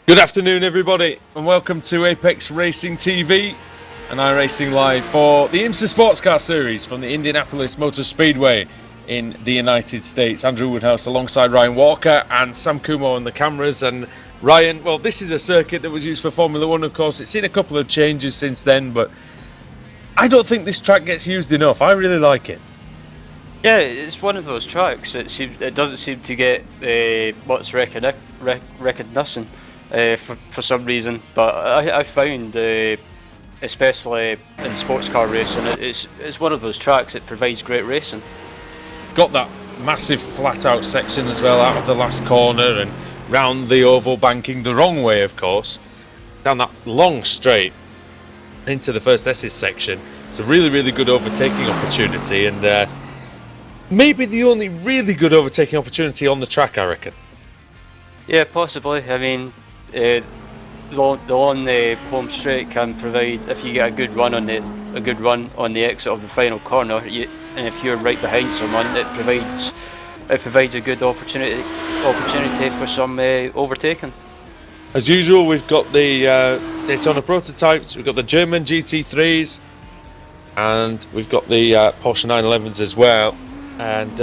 Good afternoon, everybody, and welcome to Apex Racing TV and iRacing Live for the IMSA Sportscar Series from the Indianapolis Motor Speedway in the United States. Andrew Woodhouse alongside Ryan Walker and Sam Kumo on the cameras. And Ryan, well, this is a circuit that was used for Formula One, of course. It's seen a couple of changes since then, but I don't think this track gets used enough. I really like it. Yeah, it's one of those tracks. It doesn't seem to get much recognition for some reason, but I found, especially in sports car racing, it's one of those tracks that provides great racing. Got that massive flat out section as well out of the last corner and round the oval banking the wrong way, of course, down that long straight into the first S's section. It's a really good overtaking opportunity, and maybe the only really good overtaking opportunity on the track, I reckon. Yeah, possibly. I mean, the long home straight can provide, if you get a good run on the exit of the final corner, and if you're right behind someone, it provides a good opportunity for some overtaking. As usual, we've got the Daytona prototypes, we've got the German GT3s, and we've got the Porsche 911s as well. And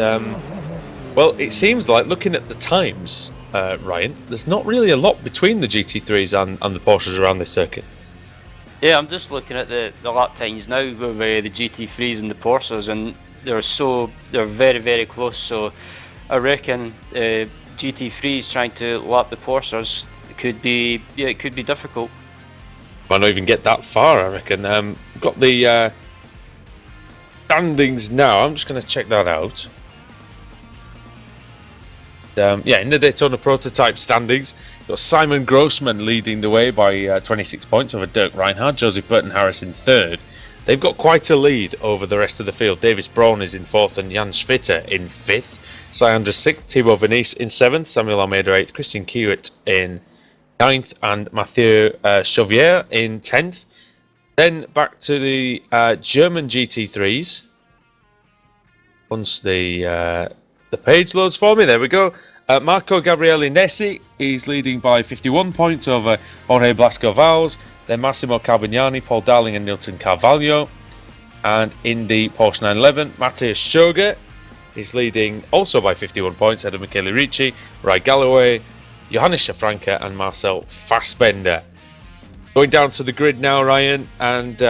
well, it seems like, looking at the times, Ryan, there's not really a lot between the GT3s and the Porsches around this circuit. Yeah, I'm just looking at the lap times now with the GT3s and the Porsches, and they're very close. So I reckon GT3s trying to lap the Porsches could be difficult. Might not even get that far, I reckon. We've got the standings now. I'm just going to check that out. Yeah, in the Daytona prototype standings, you've got Simon Grossman leading the way by 26 points over Dirk Reinhardt, Joseph Burton-Harris in third. They've got quite a lead over the rest of the field. Davis Braun is in fourth and Jan Schwitter in fifth. Syandra sixth, Thibaut Venice in seventh, Samuel Almeida eighth, Christian Kiewit in ninth, and Mathieu Chauvier in 10th. Then back to the German GT3s. Once the page loads for me, there we go. Marco Gabriele Nessi, he's leading by 51 points over Jorge Blasco-Vals. Then Massimo Carbagnani, Paul Darling and Nilton Carvalho. And in the Porsche 911, Matthias Schoger is leading also by 51 points ahead of Michele Ricci, Ray Galloway, Johannes Schafranca and Marcel Fassbender. Going down to the grid now, Ryan, and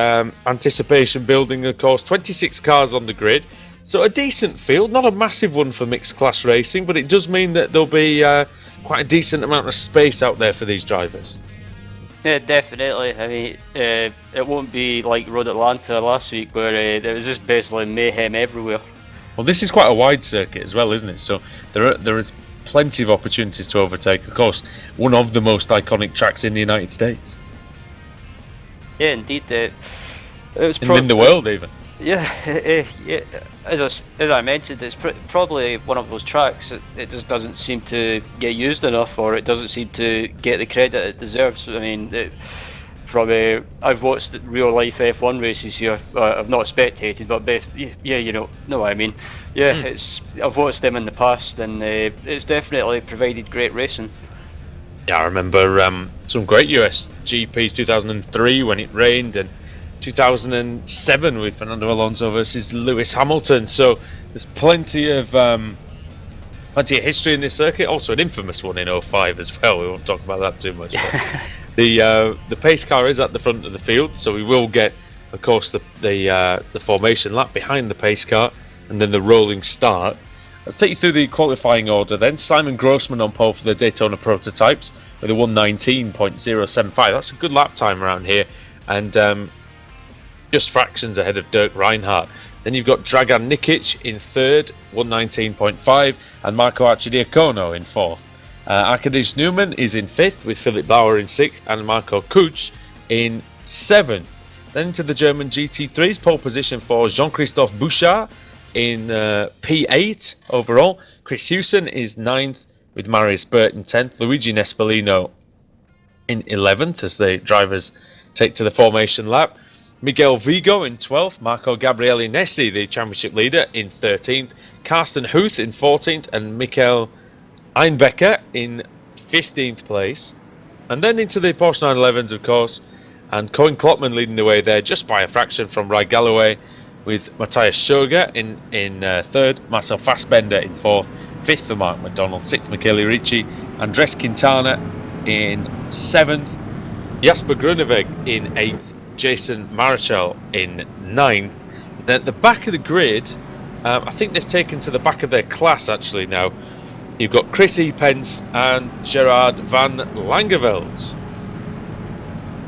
anticipation building, of course. 26 cars on the grid. So a decent field, not a massive one for mixed class racing, but it does mean that there'll be quite a decent amount of space out there for these drivers. Yeah, definitely. I mean, it won't be like Road Atlanta last week, where there was just basically mayhem everywhere. Well, this is quite a wide circuit as well, isn't it? So there is plenty of opportunities to overtake. Of course, one of the most iconic tracks in the United States. Yeah, indeed. It was in the world, even. Yeah, as I mentioned, it's probably one of those tracks that it just doesn't seem to get used enough, or it doesn't seem to get the credit it deserves. I mean, I've watched real life F1 races here. I've not spectated, but you know what I mean. Yeah, I've watched them in the past, and it's definitely provided great racing. Yeah, I remember some great US GPs, 2003 when it rained, and 2007 with Fernando Alonso versus Lewis Hamilton. So there's plenty of history in this circuit. Also an infamous one in 05 as well. We won't talk about that too much. But the pace car is at the front of the field, so we will get, of course, the formation lap behind the pace car, and then the rolling start. Let's take you through the qualifying order then. Simon Grossman on pole for the Daytona prototypes with a 1:19.075. That's a good lap time around here, and just fractions ahead of Dirk Reinhardt. Then you've got Dragan Nikic in third, 1:19.5, and Marco Arcidiacono in fourth. Arkadiusz Newman is in fifth with Philip Bauer in sixth and Marco Kuch in seventh. Then to the German GT3s, pole position for Jean-Christophe Bouchard in P8 overall. Chris Hewson is ninth with Marius Burt in 10th. Luigi Nespolino in 11th as the drivers take to the formation lap. Miguel Vigo in 12th, Marco Gabriele Nessi, the championship leader, in 13th, Carsten Huth in 14th, and Michael Einbecker in 15th place. And then into the Porsche 911s, of course, and Cohen Klopman leading the way there just by a fraction from Ryan Galloway, with Matthias Schoger in third, Marcel Fassbender in fourth, fifth for Mark McDonald, sixth Michele Ricci, Andres Quintana in seventh, Jasper Gruneweg in eighth, Jason Marichal in ninth. Then at the back of the grid, I think they've taken to the back of their class actually now. You've got Chris E. Pence and Gerard van Langeveld.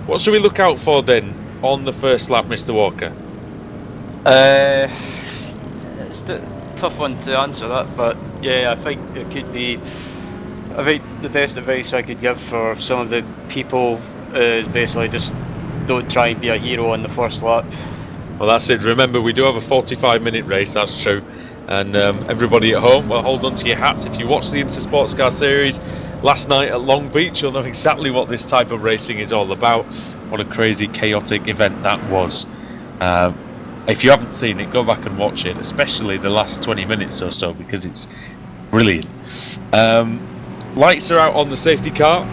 What should we look out for then on the first lap, Mr. Walker? It's a tough one to answer that, but yeah, I think it could be. I think the best advice I could give for some of the people is basically just don't try and be a hero on the first lap. Well, that's it. Remember, we do have a 45-minute race, that's true. And everybody at home, well, hold on to your hats. If you watched the IMSA Sportscar Series last night at Long Beach, you'll know exactly what this type of racing is all about. What a crazy, chaotic event that was. If you haven't seen it, go back and watch it, especially the last 20 minutes or so, because it's brilliant. Lights are out on the safety car,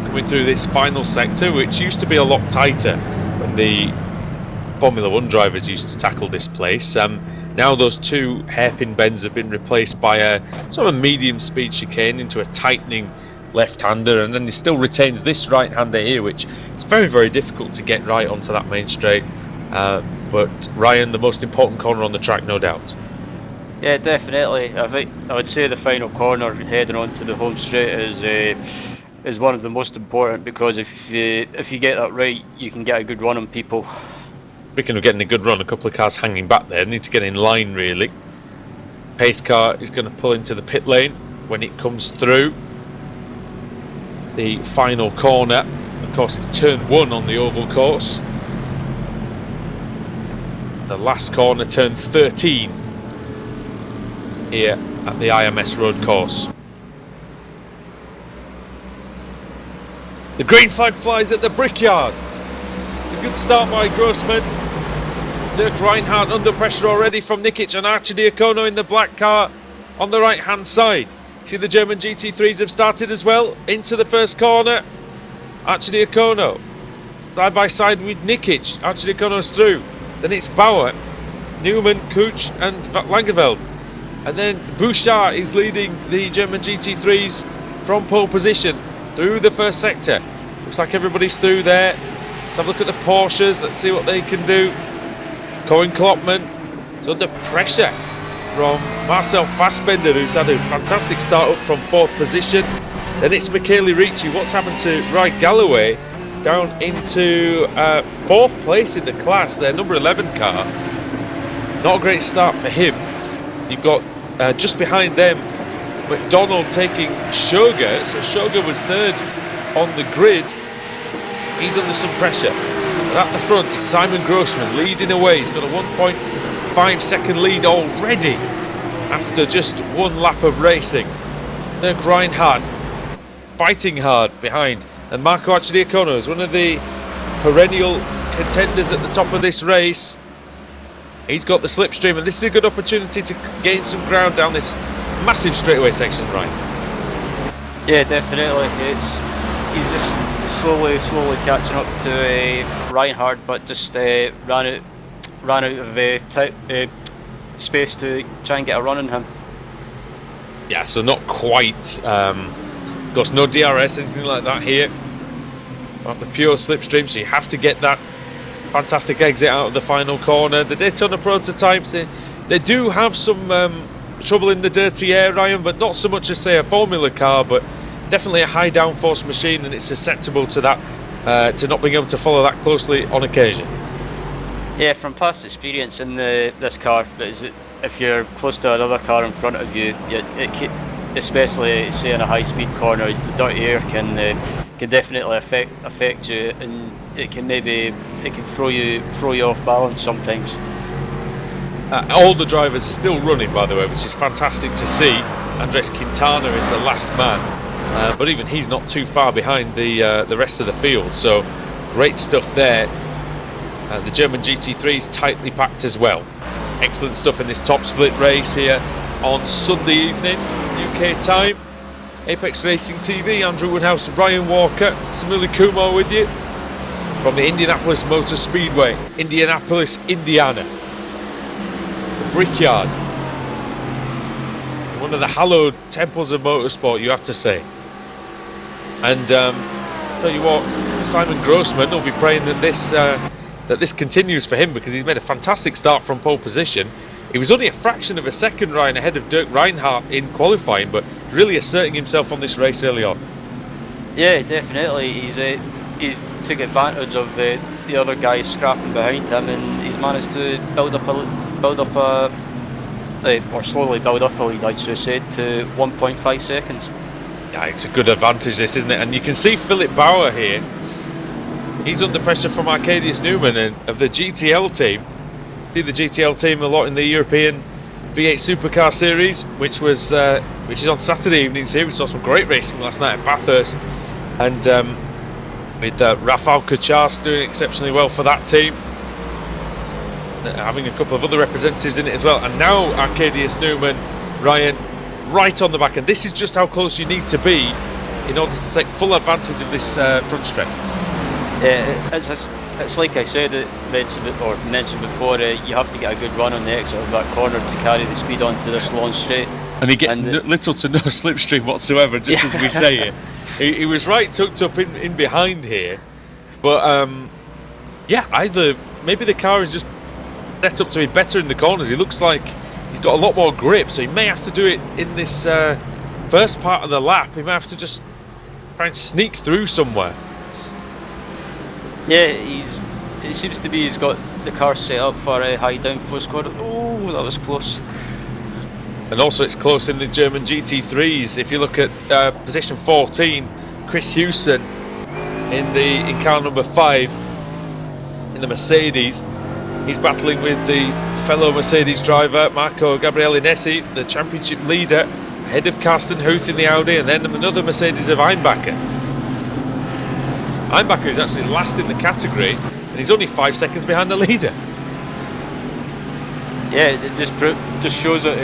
coming through this final sector, which used to be a lot tighter when the Formula 1 drivers used to tackle this place. Now those two hairpin bends have been replaced by a sort of medium speed chicane into a tightening left-hander, and then he still retains this right-hander here, which is very, very difficult to get right onto that main straight. But Ryan, the most important corner on the track, no doubt. Yeah, definitely. I think I would say the final corner heading onto the home straight is one of the most important, because if you get that right, you can get a good run on people. Speaking of getting a good run, a couple of cars hanging back there. Need to get in line, really. Pace car is going to pull into the pit lane when it comes through the final corner. Of course, it's turn 1 on the oval course. The last corner, turn 13, here at the IMS Road course. The green flag flies at the Brickyard. A good start by Grossman. Dirk Reinhardt under pressure already from Nikic, and Archie Diacono in the black car on the right hand side. See, the German GT3s have started as well into the first corner. Archie Diacono side by side with Nikic. Archie Diacono's through. Then it's Bauer, Newman, Kuch and Langeveld. And then Bouchard is leading the German GT3s from pole position through the first sector. Looks like everybody's through there. Let's have a look at the Porsches. Let's see what they can do. Cohen Klopman is under pressure from Marcel Fassbender, who's had a fantastic start up from 4th position. Then it's Michele Ricci. What's happened to Ryan Galloway? Down into 4th place in the class, their number 11 car. Not a great start for him. You've got just behind them McDonald taking Schoger. So Schoger was 3rd on the grid. He's under some pressure. But at the front is Simon Grossman leading away. He's got a 1.5 second lead already after just one lap of racing. Dirk Reinhardt fighting hard behind. And Marco Arcidiacono is one of the perennial contenders at the top of this race. He's got the slipstream, and this is a good opportunity to gain some ground down this massive straightaway section, right? Yeah, definitely. He's just slowly catching up to Reinhardt, but just ran out of space to try and get a run on him. Yeah, so not quite. Of course, no DRS, anything like that here. Not the pure slipstream, so you have to get that fantastic exit out of the final corner. The Daytona prototypes, they do have some trouble in the dirty air, Ryan, but not so much as, say, a Formula car, but definitely a high downforce machine, and it's susceptible to that, to not being able to follow that closely on occasion. Yeah, from past experience in this car, if you're close to another car in front of you, especially say in a high-speed corner, the dirty air can definitely affect you, and it can throw you off balance sometimes. All the drivers still running, by the way, which is fantastic to see. Andres Quintana is the last man, but even he's not too far behind the rest of the field. So great stuff there. The German GT3 is tightly packed as well. Excellent stuff in this top split race here on Sunday evening, UK time. Apex Racing TV, Andrew Woodhouse, Ryan Walker, Samuli Kumar with you from the Indianapolis Motor Speedway, Indianapolis, Indiana. The Brickyard. One of the hallowed temples of motorsport, you have to say. And tell you what, Simon Grossman will be praying that this continues for him, because he's made a fantastic start from pole position. He was only a fraction of a second, Ryan, ahead of Dirk Reinhardt in qualifying, but really asserting himself on this race early on. Yeah, definitely. He's took advantage of the other guys scrapping behind him, and he's managed to slowly build up a lead, I should say, to 1.5 seconds. Yeah, it's a good advantage, this, isn't it? And you can see Philip Bauer here. He's under pressure from Arcadius Newman and of the GTL team. See the GTL team a lot in the European V8 Supercar Series, which is on Saturday evenings here. We saw some great racing last night at Bathurst, and with Rafał Kucharski doing exceptionally well for that team, having a couple of other representatives in it as well. And now Arcadius Newman, Ryan, right on the back, and this is just how close you need to be in order to take full advantage of this front stretch. Yeah, it's like I said, mentioned before, you have to get a good run on the exit of that corner to carry the speed onto this long straight. And he gets little to no slipstream whatsoever, just as we say it. He was right tucked up in behind here, but yeah, either maybe the car is just set up to be better in the corners. He looks like he's got a lot more grip, so he may have to do it in this first part of the lap. He may have to just try and sneak through somewhere. Yeah, it seems to be he's got the car set up for a high downforce corner. Oh, that was close. And also it's close in the German GT3s. If you look at position 14, Chris Hewson in car number 5 in the Mercedes. He's battling with the fellow Mercedes driver Marco Gabrielinessi, the championship leader, ahead of Carsten Huth in the Audi, and then another Mercedes of Einbacher. Einbacher is actually last in the category, and he's only 5 seconds behind the leader. Yeah, it just shows that,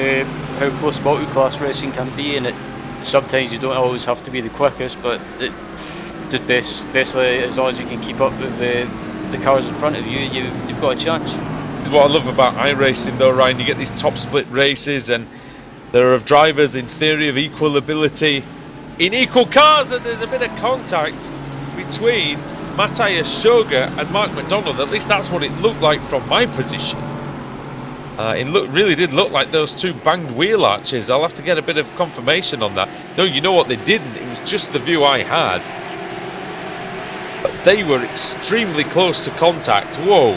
how close multi-class racing can be, and sometimes you don't always have to be the quickest, but just basically as long as you can keep up with the cars in front of you, you've got a chance. This is what I love about iRacing though, Ryan. You get these top split races, and there are drivers in theory of equal ability in equal cars, and there's a bit of contact between Matthias Schoger and Mark McDonald. At least that's what it looked like from my position. It really did look like those two banged wheel arches. I'll have to get a bit of confirmation on that. No, you know what, they didn't. It was just the view I had. But they were extremely close to contact. Whoa.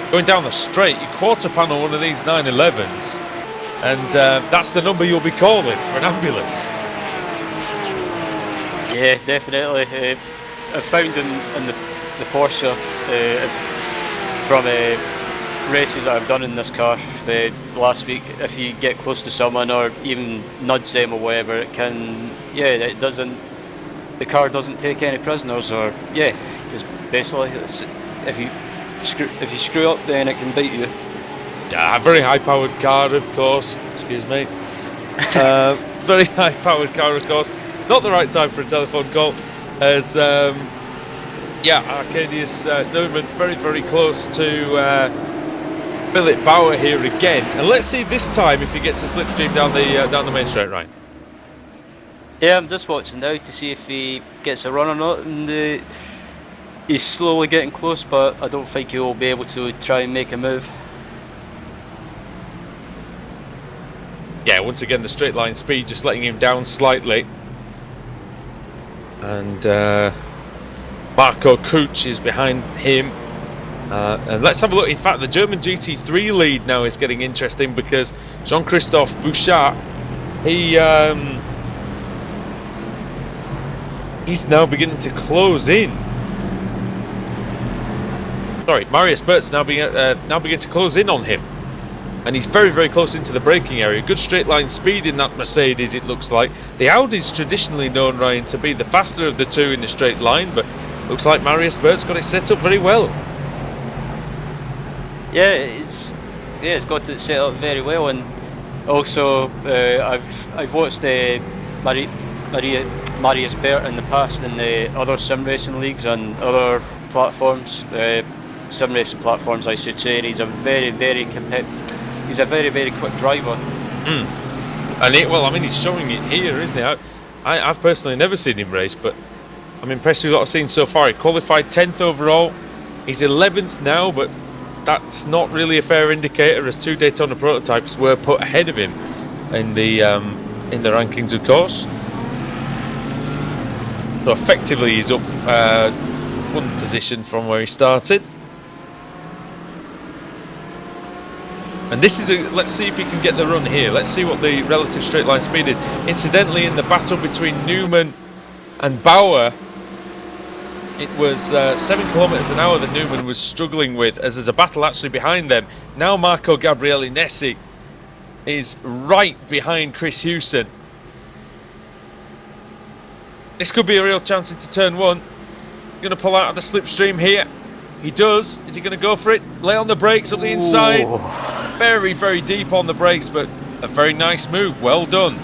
Going down the straight, you quarter panel one of these 911s, and that's the number you'll be calling for an ambulance. Yeah, definitely. I found in the Porsche from races that I've done in this car last week, if you get close to someone or even nudge them or whatever, the car doesn't take any prisoners, or just basically if you screw up, then it can bite you. Yeah, a very high-powered car, of course. Excuse me. Very high-powered car, of course. Not the right time for a telephone call, as Arcadius Newman very, very close to Philip Bauer here again, and let's see this time if he gets a slipstream down the main straight, Ryan. Yeah, I'm just watching now to see if he gets a run or not, and he's slowly getting close, but I don't think he'll be able to try and make a move. Yeah, once again the straight line speed just letting him down slightly. And Marco Kuch is behind him. And let's have a look. In fact, the German GT3 lead now is getting interesting, because Jean-Christophe Bouchard, he's now beginning to close in. Sorry, Marius Bert's now begin to close in on him, and he's very, very close into the braking area. Good straight line speed in that Mercedes, it looks like. The Audi's traditionally known, Ryan, to be the faster of the two in the straight line, but looks like Marius Bert's got it set up very well. Yeah, it's got it set up very well, and Also, I've watched Marius Bert in the past in the other sim racing leagues and other platforms, sim racing platforms, I should say. And he's a he's a very quick driver. And well, I mean, he's showing it here, isn't he? I've personally never seen him race, but I'm impressed with what I've seen so far. He qualified 10th overall. He's 11th now, but that's not really a fair indicator, as 2 Daytona prototypes were put ahead of him in the rankings, of course. So effectively, he's up 1 position from where he started. And this is let's see if he can get the run here. Let's see what the relative straight line speed is. Incidentally, in the battle between Newman and Bauer, it was 7 kilometers an hour that Newman was struggling with, as there's a battle actually behind them. Now Marco Gabriele Nessi is right behind Chris Hewson. This could be a real chance into turn 1. Going to pull out of the slipstream here. He does. Is he going to go for it? Lay on the brakes up the inside. Very deep on the brakes, but a very nice move. Well done.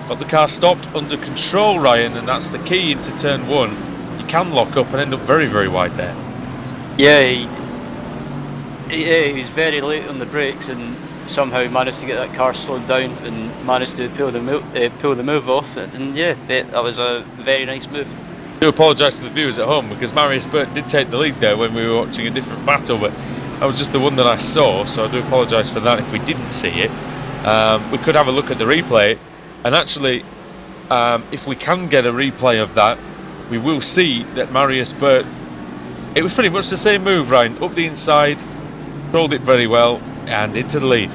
Got the car stopped under control, Ryan, and that's the key into turn 1. You can lock up and end up very wide there. Yeah, he's very late on the brakes and somehow managed to get that car slowed down and managed to pull the move off. And yeah, that was a very nice move. I do apologise to the viewers at home, because Marius Burt did take the lead there when we were watching a different battle, but that was just the one that I saw, so I do apologise for that if we didn't see it. We could have a look at the replay, and actually, if we can get a replay of that, we will see that Marius Burt, it was pretty much the same move, Ryan, up the inside, controlled it very well, and into the lead.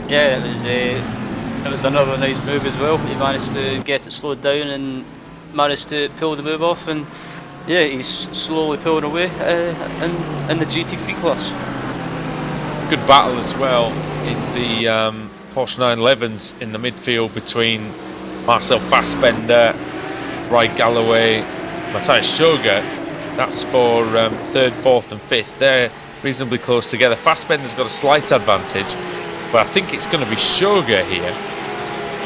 Yeah, it was another nice move as well. He managed to get it slowed down and managed to pull the move off, and yeah, he's slowly pulling away in the GT3 class. Good battle as well in the Porsche 911s in the midfield between Marcel Fassbender, Bride Galloway, Matthias Schoger. That's for 3rd, 4th and 5th. They're reasonably close together. Fassbender's got a slight advantage, but I think it's going to be Schoger here,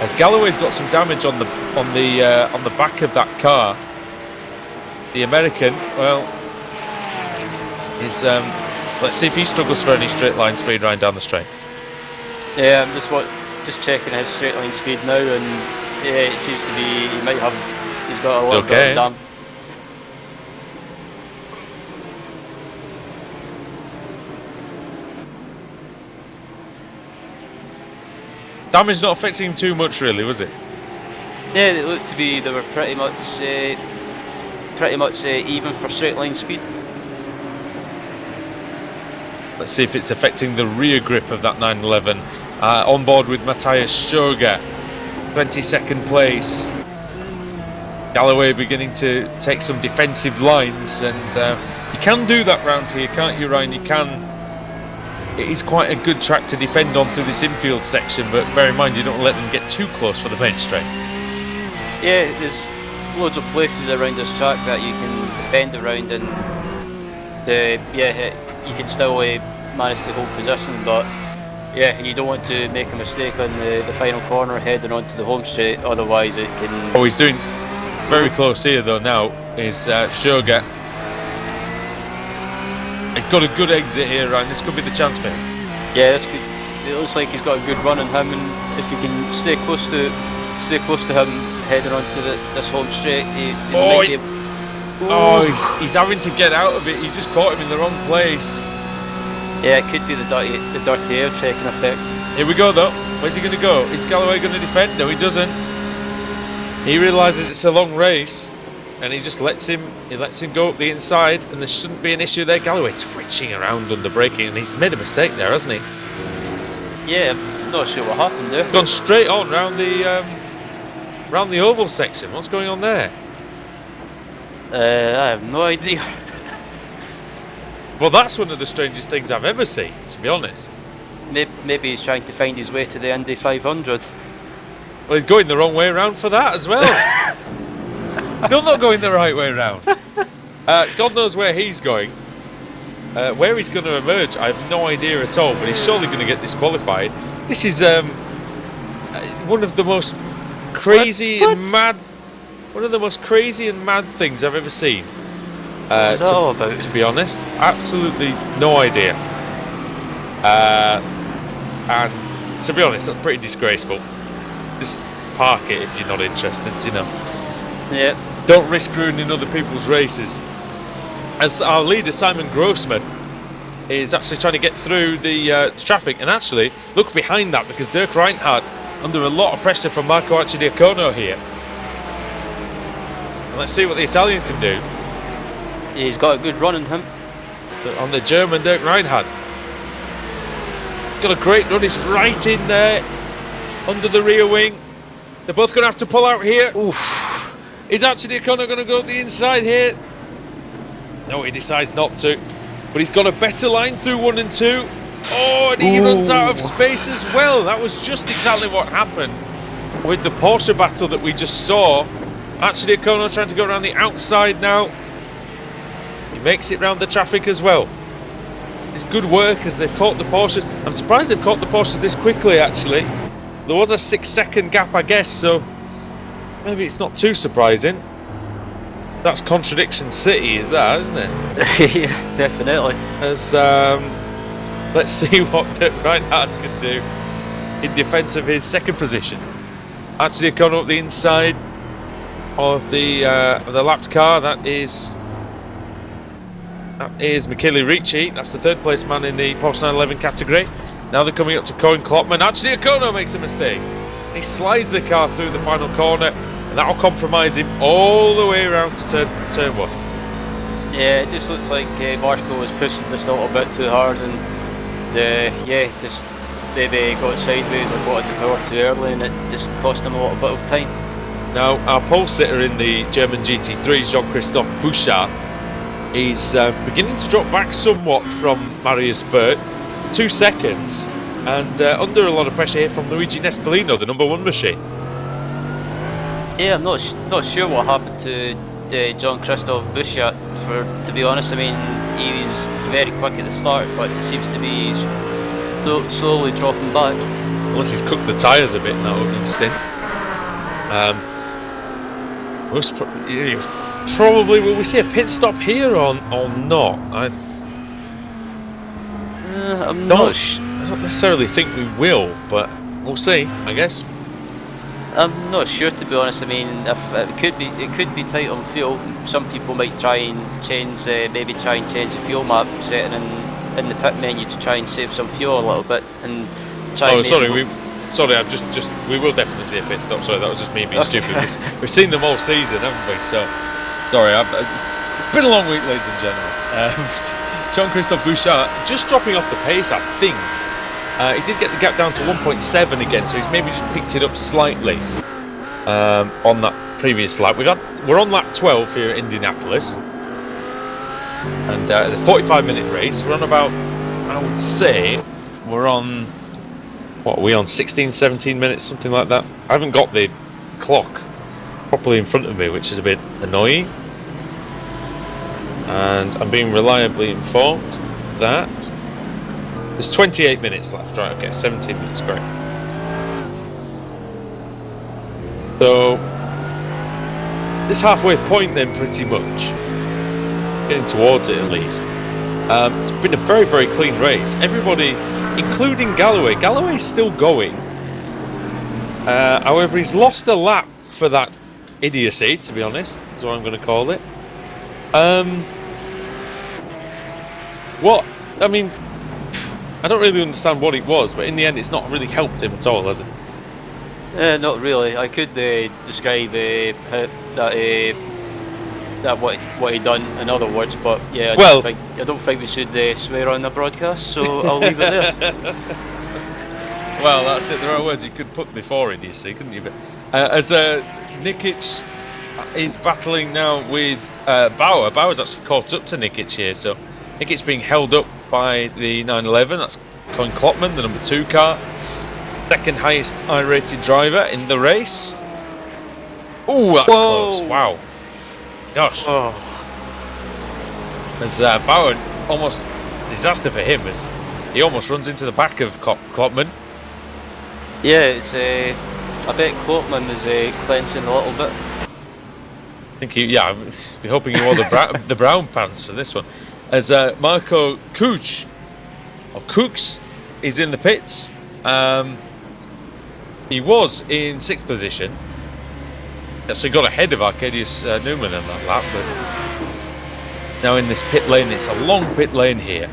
as Galloway's got some damage on the back of that car. The American, well, is let's see if he struggles for any straight line speed right down the straight. Yeah, I'm just checking his straight line speed now, and yeah, it seems to be he's got a little bit of damage. Damage not affecting him too much, really, was it? Yeah, they looked to be. They were pretty much even for straight line speed. Let's see if it's affecting the rear grip of that 911. On board with Matthias Schoger, 22nd place. Galloway beginning to take some defensive lines, and you can do that round here, can't you, Ryan? You can. It is quite a good track to defend on through this infield section, but bear in mind you don't let them get too close for the main straight. Yeah, there's loads of places around this track that you can defend around, and you can still manage to hold position, but yeah, you don't want to make a mistake on the final corner heading onto the home straight, otherwise it can... Oh, he's doing very close here though now, is Schoger. He's got a good exit here, Ryan. This could be the chance for him. Yeah, it looks like he's got a good run on him, and if you can stay close to him heading onto this home straight, he's having to get out of it. You just caught him in the wrong place. Yeah, it could be the dirty air checking effect. Here we go though. Where's he going to go? Is Galloway going to defend? No, he doesn't. He realises it's a long race, and he just lets him go up the inside, and there shouldn't be an issue there. Galloway twitching around under braking, and he's made a mistake there, hasn't he? Yeah, I'm not sure what happened there. Gone straight on round the oval section. What's going on there? I have no idea. Well, that's one of the strangest things I've ever seen, to be honest. Maybe he's trying to find his way to the Indy 500. Well, he's going the wrong way around for that as well. Still not going the right way around. God knows where he's going. Where he's going to emerge, I have no idea at all, but he's surely going to get disqualified. This is one of the most crazy What? and mad, one of the most crazy and mad things I've ever seen. What's that all about? To be honest, absolutely no idea. And to be honest, that's pretty disgraceful. Just park it if you're not interested, you know. Yeah. Don't risk ruining other people's races. As our leader, Simon Grossman, is actually trying to get through the traffic. And actually, look behind that, because Dirk Reinhardt, under a lot of pressure from Marco Accidiacono here. And let's see what the Italian can do. He's got a good run in him. On the German, Dirk Reinhardt. Got a great run, he's right in there, under the rear wing. They're both going to have to pull out here. Oof. Is Accidiacono going to go to the inside here? No, he decides not to. But he's got a better line through 1 and 2. Oh, and he runs out of space as well. That was just exactly what happened with the Porsche battle that we just saw. Accidiacono trying to go around the outside now. He makes it round the traffic as well. It's good work as they've caught the Porsches. I'm surprised they've caught the Porsches this quickly, actually. There was a 6-second gap, I guess, so maybe it's not too surprising. That's contradiction city, is that, isn't it? Yeah, definitely. As let's see what Dirk Reinhardt can do in defence of his second position. Actually, gone up the inside of the lapped car. That is Michele Ricci. That's the third place man in the Porsche 911 category. Now they're coming up to Cohen Klopman. Actually, Akono makes a mistake. He slides the car through the final corner, and that'll compromise him all the way around to turn 1. Yeah, it just looks like Marshall was pushing just a little bit too hard, and yeah, just maybe got sideways or got in the power too early, and it just cost him a little bit of time. Now, our pole sitter in the German GT3, Jean-Christophe Bouchard, is beginning to drop back somewhat from Marius Burt, 2 seconds, and under a lot of pressure here from Luigi Nespolino, the number 1 machine. Yeah, I'm not sure what happened to Jean-Christophe Bouchard, to be honest. I mean, he was very quick at the start, but it seems to be slowly dropping back. Unless he's cooked the tyres a bit in that opening stint. Probably, will we see a pit stop here or not? I'm not I don't necessarily think we will, but we'll see, I guess. I'm not sure, to be honest. I mean, it could be tight on fuel. Some people might try and change the fuel map setting in the pit menu to try and save some fuel a little bit and try. Oh, sorry, I'm just we will definitely see a pit stop. Sorry, that was just me being stupid. We've seen them all season, haven't we? So, sorry, it's been a long week, ladies and gentlemen. Jean-Christophe Bouchard just dropping off the pace, I think. He did get the gap down to 1.7 again, so he's maybe just picked it up slightly on that previous lap. We're on lap 12 here at Indianapolis, and the 45-minute race. We're on about, I would say, we're on, what are we on, 16, 17 minutes, something like that. I haven't got the clock properly in front of me, which is a bit annoying. And I'm being reliably informed that there's 28 minutes left. Right, okay, 17 minutes, great. So, this halfway point then, pretty much. Getting towards it, at least. It's been a very, very clean race. Everybody, including Galloway. Galloway's still going. However, he's lost a lap for that idiocy, to be honest. That's what I'm going to call it. What? I mean, I don't really understand what it was, but in the end, it's not really helped him at all, has it? Not really. I could describe that what he done in other words, but yeah, I don't think we should swear on the broadcast, so I'll leave it there. Well, that's it. There are words you could put before it, you see, couldn't you? But as Nikic is battling now with Bauer. Bauer's actually caught up to Nikic here, so Nikic's being held up by the 911. That's Cohen Klopman, the number 2 car. Second highest I-rated driver in the race. Oh, that's close. Wow. Gosh. Oh. As Bauer, almost disaster for him, as he almost runs into the back of Klopman. Yeah, it's I bet Cloakman is cleansing a little bit. I think I'm hoping he wore the brown pants for this one. As Marco Kuch, or Cooks, is in the pits. He was in 6th position. So he got ahead of Arcadius Newman on that lap, but now in this pit lane, it's a long pit lane here.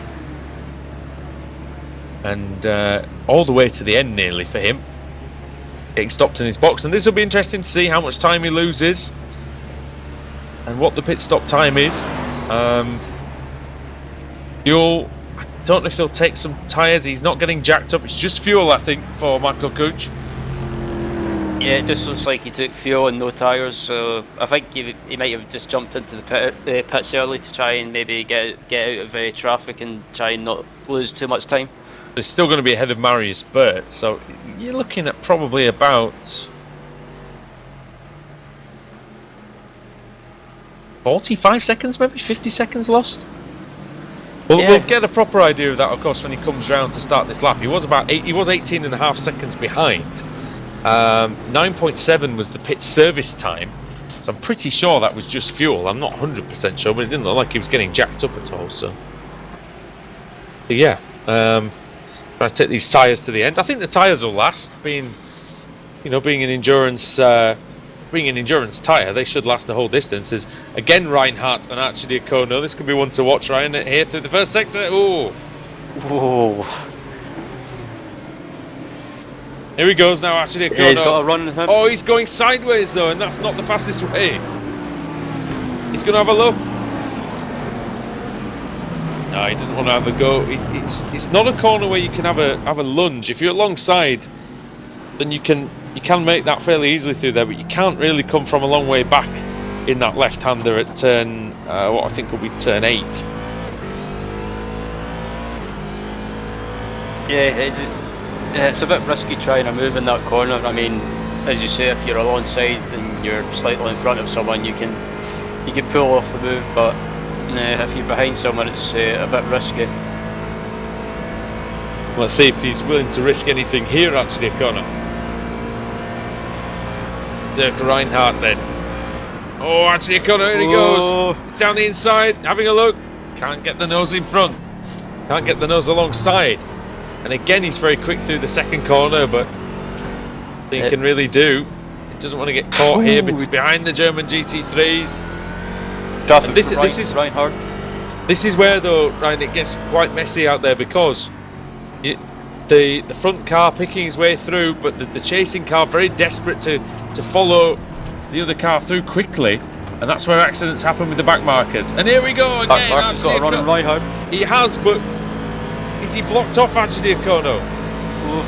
And all the way to the end nearly for him. Getting stopped in his box, and this will be interesting to see how much time he loses and what the pit stop time is. Fuel, I don't know if they'll take some tyres. He's not getting jacked up. It's just fuel, I think, for Marco Kuch. Yeah, it just looks like he took fuel and no tyres, so I think he might have just jumped into the pits early to try and maybe get out of traffic and try and not lose too much time. He's still going to be ahead of Marius Burt, so you're looking at probably about 45 seconds, maybe 50 seconds lost. We'll get a proper idea of that, of course, when he comes round to start this lap. He was 18.5 seconds behind. 9.7 was the pit service time, so I'm pretty sure that was just fuel. I'm not 100% sure, but it didn't look like he was getting jacked up at all. So yeah, trying to take these tyres to the end. I think the tyres will last. Being an endurance tyre, they should last the whole distance. As again, Reinhardt and Archidiacono. This could be one to watch, Ryan, here through the first sector. Ooh. Whoa. Here he goes now, Archidiacono. Yeah, he's got a run. Oh, he's going sideways though, and that's not the fastest way. He's going to have a look. No, he doesn't want to have a go. It's not a corner where you can have a lunge. If you're alongside, then you can make that fairly easily through there, but you can't really come from a long way back in that left-hander at turn, what I think will be turn 8. Yeah, it's a bit risky trying to move in that corner. I mean, as you say, if you're alongside and you're slightly in front of someone, you can pull off the move, but if you're behind someone, it's a bit risky. Let's see if he's willing to risk anything here, actually, Connor. Dirk Reinhardt then. Oh, actually, Connor, here he goes. He's down the inside, having a look. Can't get the nose in front. Can't get the nose alongside. And again, he's very quick through the second corner, but he can really do. He doesn't want to get caught here, but he's behind the German GT3s. This is Reinhardt. This is where, though, Ryan, it gets quite messy out there, because the front car picking his way through, but the chasing car very desperate to follow the other car through quickly, and that's where accidents happen with the back markers. And here we go again. Marker's got a run on Reinhardt. He has, but is he blocked off Archidiacono?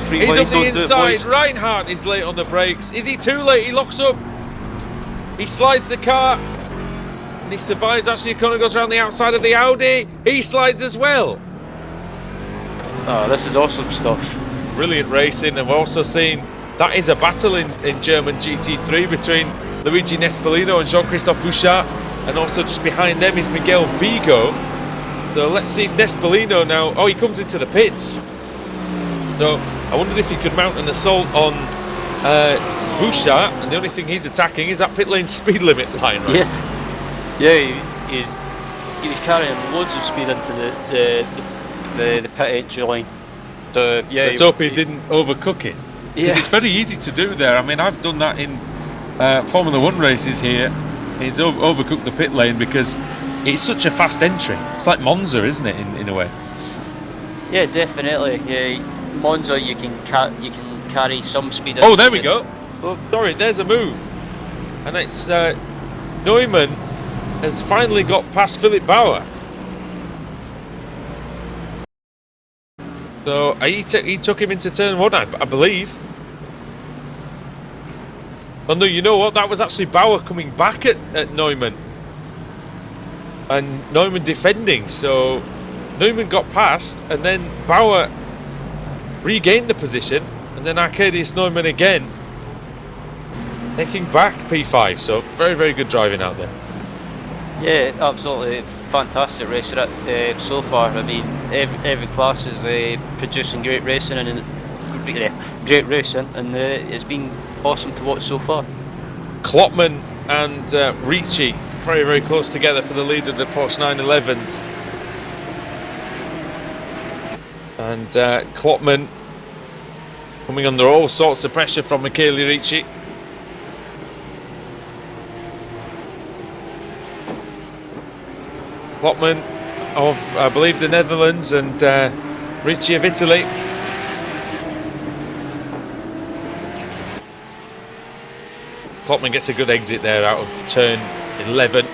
He's up the inside. Reinhardt is late on the brakes. Is he too late? He locks up. He slides the car. And he survives. Archidiacono goes around the outside of the Audi. He slides as well. Oh, this is awesome stuff. Brilliant racing. And we're also seeing that is a battle in German GT3 between Luigi Nespolino and Jean-Christophe Bouchard. And also just behind them is Miguel Vigo. So let's see if Nespolino now... Oh, he comes into the pits. So I wondered if he could mount an assault on Bouchard, and the only thing he's attacking is that pit lane speed limit line, right? Yeah, he was carrying loads of speed into the pit entry line. So yeah, let's hope he didn't overcook it. Because it's very easy to do there. I mean, I've done that in Formula 1 races here. It's overcooked the pit lane because it's such a fast entry. It's like Monza, isn't it, in a way? Yeah, definitely. Yeah, Monza, you can carry some speed. Oh, there we go. Oh, sorry, there's a move, and it's Neumann has finally got past Philip Bauer. So he took him into turn 1, I believe. Oh no, you know what? That was actually Bauer coming back at Neumann. And Neumann defending, so Neumann got past, and then Bauer regained the position, and then Arcadius Neumann again taking back P5. So very, very good driving out there. Yeah, absolutely fantastic race so far. I mean, every class is producing great racing, and it's been awesome to watch so far. Klopman and Ricci very, very close together for the lead of the Porsche 911s. And Klopman coming under all sorts of pressure from Michele Ricci. Klopman of, I believe, the Netherlands, and Ricci of Italy. Klopman gets a good exit there out of turn 11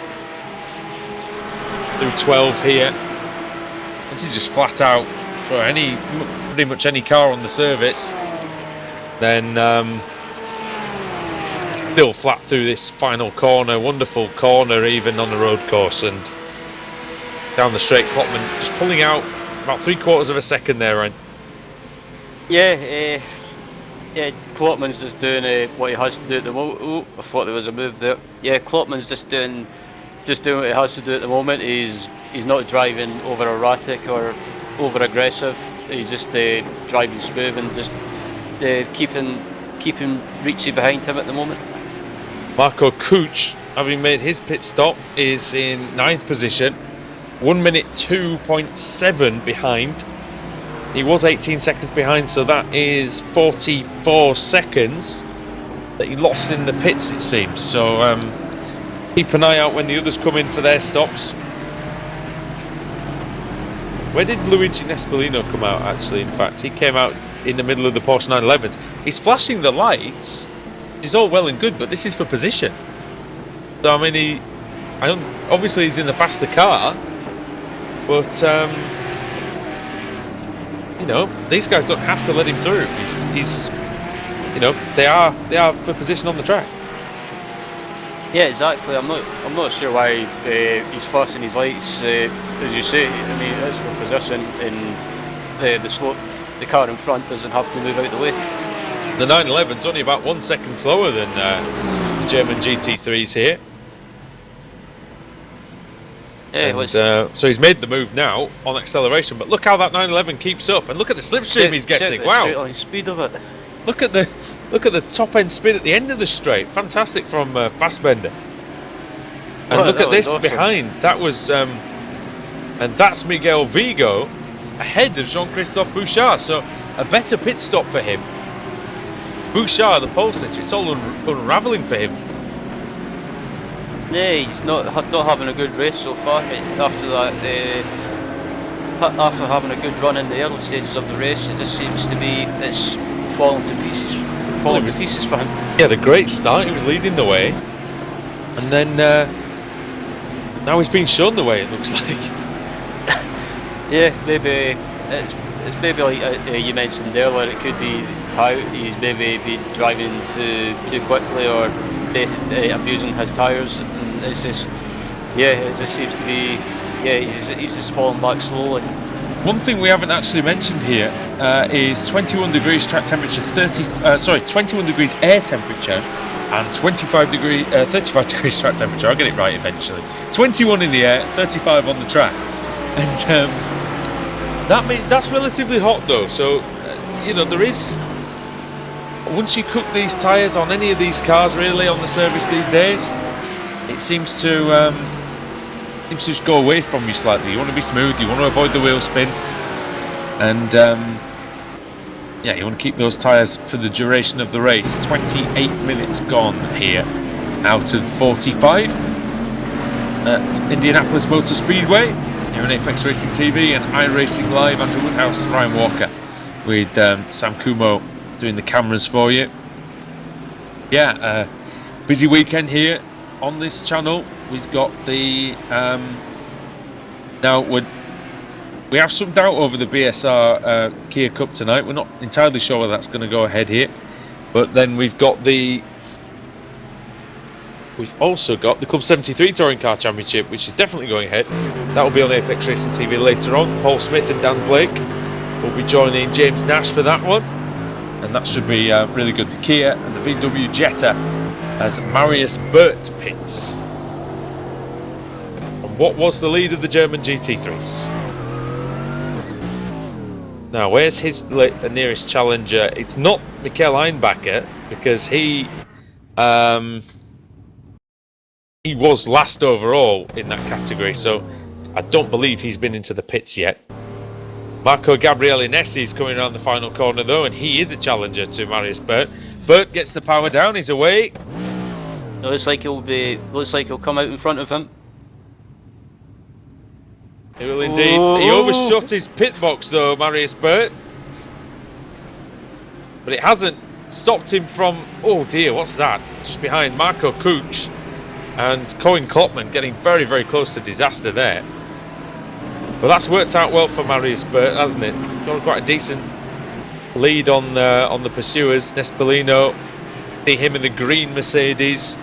through 12 here. This is just flat out for pretty much any car on the service. Then still flat through this final corner, wonderful corner even on the road course, and down the straight. Klopman just pulling out about 3/4 of a second there, Ryan. Yeah, Klopman's just doing what he has to do at the moment. Oh, I thought there was a move there. Yeah, Klopman's just doing what he has to do at the moment. He's not driving over erratic or over aggressive. He's just driving smooth and just keeping Ricci behind him at the moment. Marco Kuch, having made his pit stop, is in 9th position, 1 minute 2.7 behind. He was 18 seconds behind, so that is 44 seconds that he lost in the pits, it seems. So keep an eye out when the others come in for their stops. Where did Luigi Nespolino come out, actually? In fact, he came out in the middle of the Porsche 911s. He's flashing the lights, which is all well and good, but this is for position. So, I mean, obviously he's in the faster car, but you know, these guys don't have to let him through. He's you know, they are for position on the track. Yeah, exactly. I'm not sure why he's flashing his lights. As you say, I mean, it's for position, and the car in front doesn't have to move out the way. The 911's only about 1 second slower than the German GT3s here. Yeah, and, so he's made the move now on acceleration, but look how that 911 keeps up, and look at the slipstream he's getting. Wow! The speed of it. Look at the top end speed at the end of the straight. Fantastic from Fassbender. And look at this awesome behind. That was and that's Miguel Vigo ahead of Jean-Christophe Bouchard. So a better pit stop for him. Bouchard, the pole sitter, it's all unravelling for him. Yeah, he's not having a good race so far. After that, after having a good run in the early stages of the race, it just seems to be it's falling to pieces for him. He had a great start. He was leading the way, and then now he's being shown the way. It looks like. Yeah, maybe it's maybe like you mentioned earlier. It could be he's maybe been driving too quickly or abusing his tyres. It's just, yeah, it just seems to be, yeah, he's just falling back slowly. One thing we haven't actually mentioned here is 21 degrees track temperature, 21 degrees air temperature, and 35 degrees track temperature. I'll get it right eventually. 21 in the air, 35 on the track, and that's relatively hot though. So you know, there is, once you cook these tyres on any of these cars, really on the service these days, it seems to just go away from you slightly. You want to be smooth, you want to avoid the wheel spin, and yeah, you want to keep those tyres for the duration of the race. 28 minutes gone here out of 45 at Indianapolis Motor Speedway. Here on Apex Racing TV and iRacing Live. Andrew Woodhouse, Ryan Walker with Sam Kumo doing the cameras for you. Yeah, busy weekend here on this channel. We've got the now we have some doubt over the BSR Kia Cup tonight. We're not entirely sure whether that's going to go ahead here, but then we've also got the Club 73 Touring Car Championship, which is definitely going ahead. That will be on Apex Racing TV later on. Paul Smith and Dan Blake will be joining James Nash for that one, and that should be really good. The Kia and the VW Jetta as Marius Burt pits. And what was the lead of the German GT3s? Now, where's his nearest challenger? It's not Michael Einbacher. because he was last overall in that category, so I don't believe he's been into the pits yet. Marco Gabriele Nessi is coming around the final corner though, and he is a challenger to Marius Burt. Burt gets the power down, he's away. It looks like he'll come out in front of him. He will indeed. He overshot his pit box though, Marius Burt. But it hasn't stopped him from, oh dear, what's that? Just behind Marco Kuch and Colin Klopman getting very, very close to disaster there. But that's worked out well for Marius Burt, hasn't it? Got quite a decent lead on the pursuers. Nespolino, see him in the green Mercedes.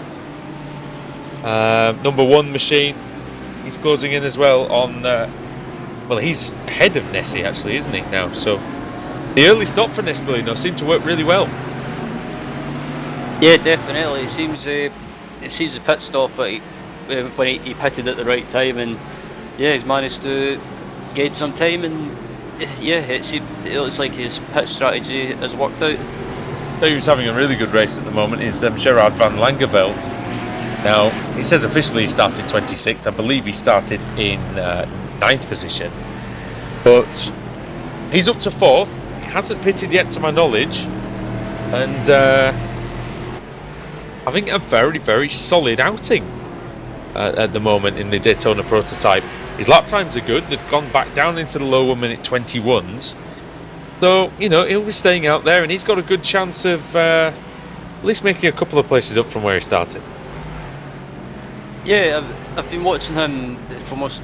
Number 1 machine. He's closing in as well on, well, he's ahead of Nessie actually, isn't he, now? So the early stop for Nespolino seemed to work really well. Yeah, definitely. It seems the pit stop, but when he pitted at the right time, and yeah, he's managed to gain some time, and yeah, it looks like his pit strategy has worked out. Who's having a really good race at the moment is Gerard van Langeveld. Now, he says officially he started 26th. I believe he started in 9th position. But he's up to 4th. He hasn't pitted yet to my knowledge. And having a very, very solid outing at the moment in the Daytona prototype. His lap times are good. They've gone back down into the low 1 minute 21s. So, you know, he'll be staying out there, and he's got a good chance of at least making a couple of places up from where he started. Yeah, I've been watching him for most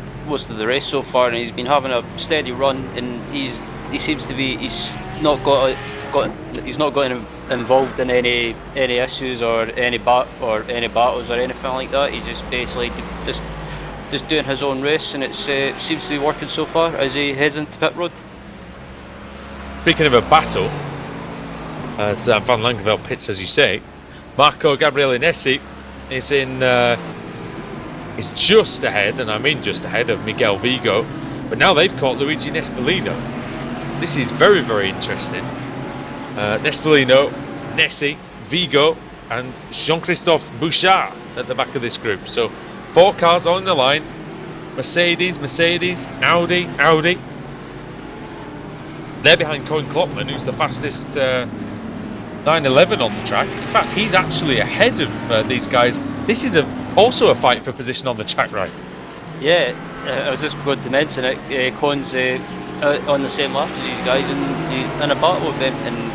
of the race so far, and he's been having a steady run, and he's not got involved in any issues or any battles or anything like that. He's just basically just doing his own race, and it seems to be working so far as he heads into pit road. Speaking of a battle, as Van Langeveld pits, as you say, Marco Gabriele Nessi is in. Is just ahead, and I mean just ahead of Miguel Vigo, but now they've caught Luigi Nespolino. This is very, very interesting. Nespolino, Nessi, Vigo, and Jean-Christophe Bouchard at the back of this group. So 4 cars on the line. Mercedes, Audi. They're behind Colin Klopman, who's the fastest 911 on the track. In fact, he's actually ahead of these guys. This is also a fight for position on the track, right? Yeah, I was just going to mention it. Colin's on the same lap as these guys, and in a battle with them. And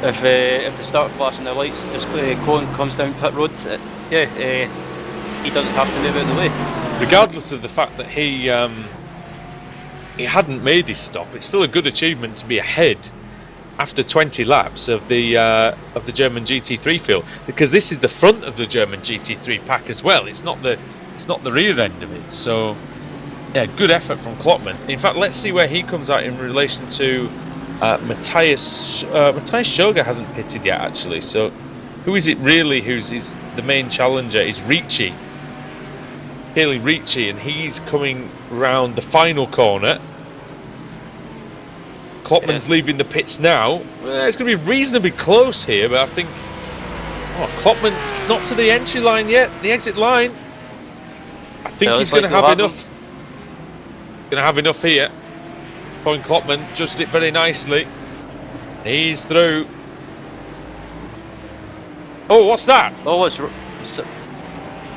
if they start flashing their lights as Colin comes down pit road, he doesn't have to move out of the way. Regardless of the fact that he hadn't made his stop, it's still a good achievement to be ahead after 20 laps of the German GT3 field, because this is the front of the German GT3 pack as well. It's not the rear end of it. So yeah, good effort from Klopman. In fact, let's see where he comes out in relation to Matthias. Matthias Schoger hasn't pitted yet actually. So who is it really who's the main challenger? Is Ricci, Haley Ricci, and he's coming round the final corner. Klopman's leaving the pits now. It's going to be reasonably close here, but I think Klopman, it's not to the entry line yet, the exit line. I think he's going to have enough. Going to have enough here. Colin Klopman judged it very nicely. He's through. Oh, what's that? Oh, what's stuttering?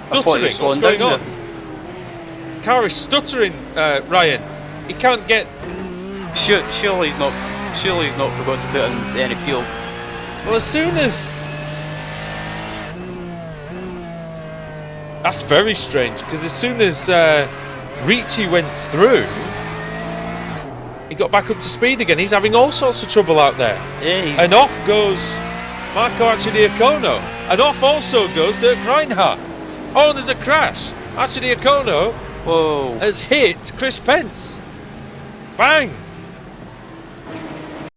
What's going on? The car is stuttering, Ryan. He can't get. Surely he's not forgot to put in any fuel. Well, as soon as that's very strange, because as soon as Ricci went through, he got back up to speed again. He's having all sorts of trouble out there. Yeah, and off goes Marco Arcidiacono, and off also goes Dirk Reinhardt. Oh, there's a crash. Arcidiacono has hit Chris Pence. Bang!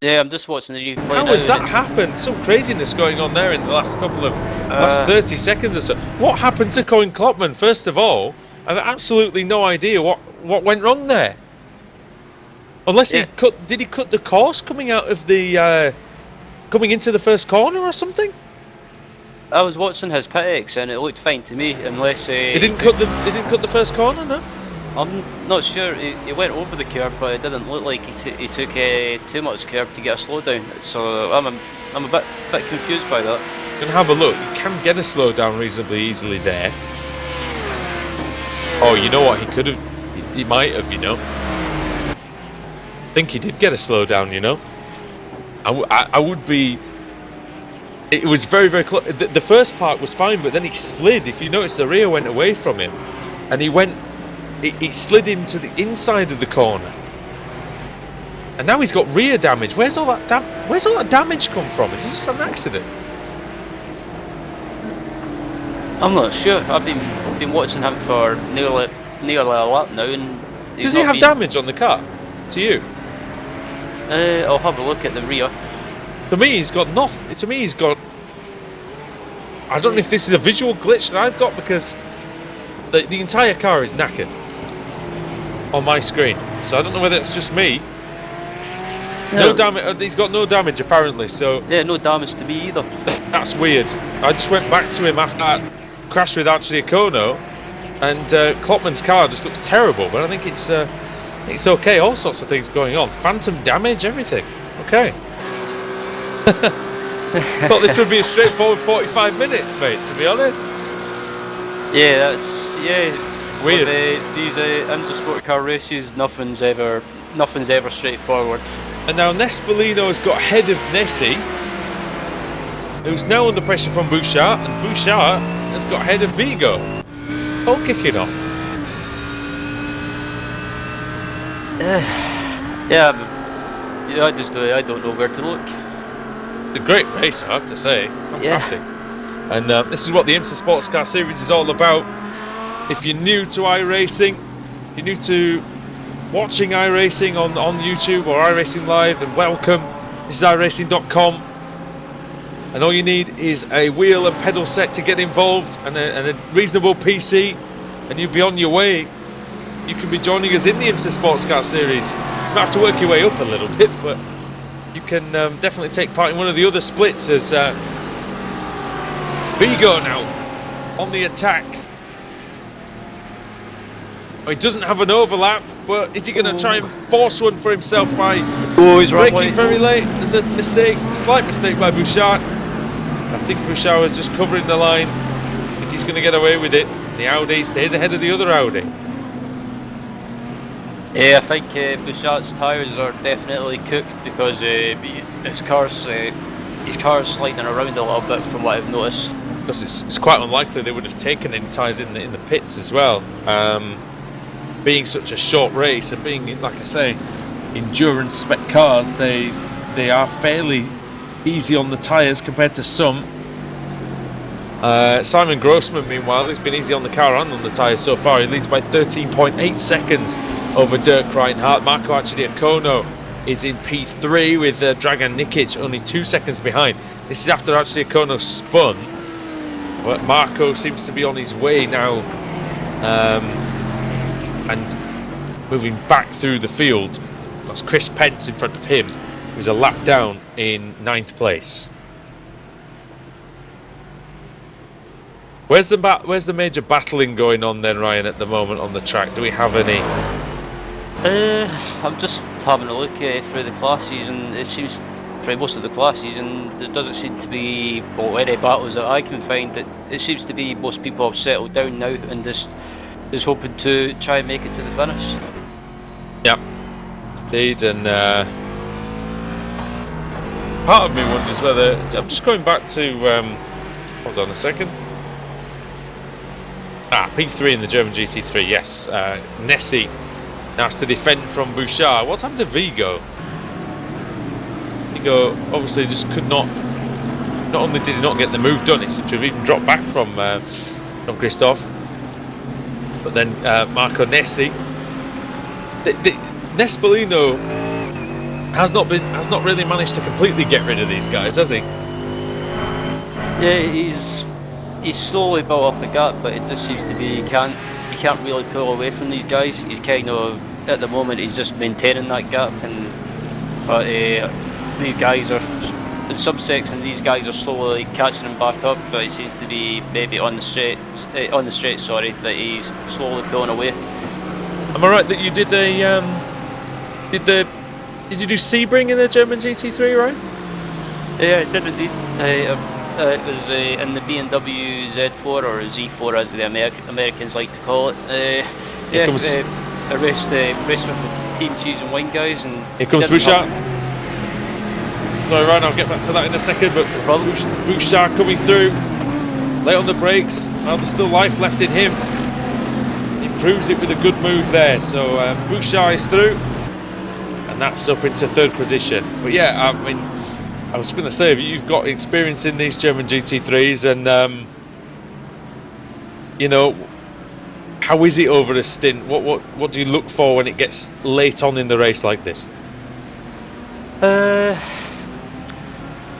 Yeah, I'm just watching the replay. How has that happened? Some craziness going on there in the last couple of last 30 seconds or so. What happened to Colin Klopman? First of all, I have absolutely no idea what went wrong there. Unless did he cut the course coming out of the coming into the first corner or something? I was watching his pit and it looked fine to me, unless He didn't cut the first corner, no. I'm not sure. He went over the curb, but it didn't look like he took too much curb to get a slowdown. So I'm a bit confused by that. Gonna have a look. You can get a slowdown reasonably easily there. Oh, you know what? He could have. He might have. You know. I think he did get a slowdown. You know. I would be. It was very, very close. The first part was fine, but then he slid. If you notice, the rear went away from him, and he went. It slid into the inside of the corner, and now he's got rear damage. Where's all that damage come from? Is it just an accident? I'm not sure. I've been watching him for nearly a lap now, and does he have damage on the car? To you? I'll have a look at the rear. To me, he's got nothing. To me, he's got. I don't know if this is a visual glitch that I've got, because the entire car is knackered on my screen. So I don't know whether it's just me. No damage. He's got no damage apparently. So yeah, no damage to me either. That's weird. I just went back to him after that crash with Archie Okono, and Klopman's car just looks terrible. But I think it's okay. All sorts of things going on. Phantom damage, everything. Okay. Thought this would be a straightforward 45 minutes, mate. To be honest. Yeah, weird. These IMSA Sportscar races, nothing's ever straightforward. And now Nespolino has got ahead of Nessie, who's now under pressure from Bouchard, and Bouchard has got ahead of Vigo. All kicking off. I don't know where to look. It's a great race, I have to say. Fantastic. Yeah. And this is what the IMSA Sportscar Series is all about. If you're new to iRacing, if you're new to watching iRacing on YouTube or iRacing Live, then welcome. This is iRacing.com. And all you need is a wheel and pedal set to get involved, and a reasonable PC, and you'll be on your way. You can be joining us in the IMSA Sportscar Series. You might have to work your way up a little bit, but you can definitely take part in one of the other splits as Vigo now on the attack. Oh, he doesn't have an overlap, but is he going to try and force one for himself by he's braking very late? There's a mistake, a slight mistake by Bouchard. I think Bouchard was just covering the line. I think he's going to get away with it. The Audi stays ahead of the other Audi. Yeah, I think Bouchard's tyres are definitely cooked, because his car's sliding around a little bit from what I've noticed. Because it's quite unlikely they would have taken any tyres in the pits as well. Being such a short race and being, like I say, endurance spec cars, they are fairly easy on the tyres compared to some. Simon Grossman, meanwhile, has been easy on the car and on the tyres so far. He leads by 13.8 seconds over Dirk Reinhardt. Marco Arcidiacono is in P3 with Dragan Nikic only 2 seconds behind. This is after Arcidiacono spun, but Marco seems to be on his way now, and moving back through the field. That's Chris Pence in front of him, who's a lap down in 9th place. Where's the major battling going on then, Ryan, at the moment on the track? Do we have any? I'm just having a look through the classes, and it seems for most of the classes, and there doesn't seem to be any battles that I can find. It seems to be most people have settled down now and just is hoping to try and make it to the finish. Yep, indeed. And part of me wonders whether I'm just going back to. Hold on a second. P3 in the German GT3. Yes, Nessie now has to defend from Bouchard. What's happened to Vigo? Vigo obviously just could not. Not only did he not get the move done, he seemed to have even dropped back from Christophe. But then Marco Nessie. Nespolino has not really managed to completely get rid of these guys, has he? Yeah, he's slowly built up a gap, but it just seems to be he can't really pull away from these guys. He's kind of, at the moment, he's just maintaining that gap, but these guys are in subsection these guys are slowly catching him back up, but it seems to be maybe on the straight, sorry, that he's slowly pulling away. Am I right that you did a did you do Sebring in the German GT3, right? Yeah, I did indeed. It was in the BMW Z4 or Z4 as the Americans like to call it. I raced with the Team Cheese and Wine guys, and here comes Bouchard. Sorry, Ryan, I'll get back to that in a second, but Bouchard coming through, late on the brakes. Well, there's still life left in him. He proves it with a good move there. So Bouchard is through, and that's up into 3rd position. But yeah, I mean, I was going to say, you've got experience in these German GT3s, and you know, how is it over a stint? What do you look for when it gets late on in the race like this?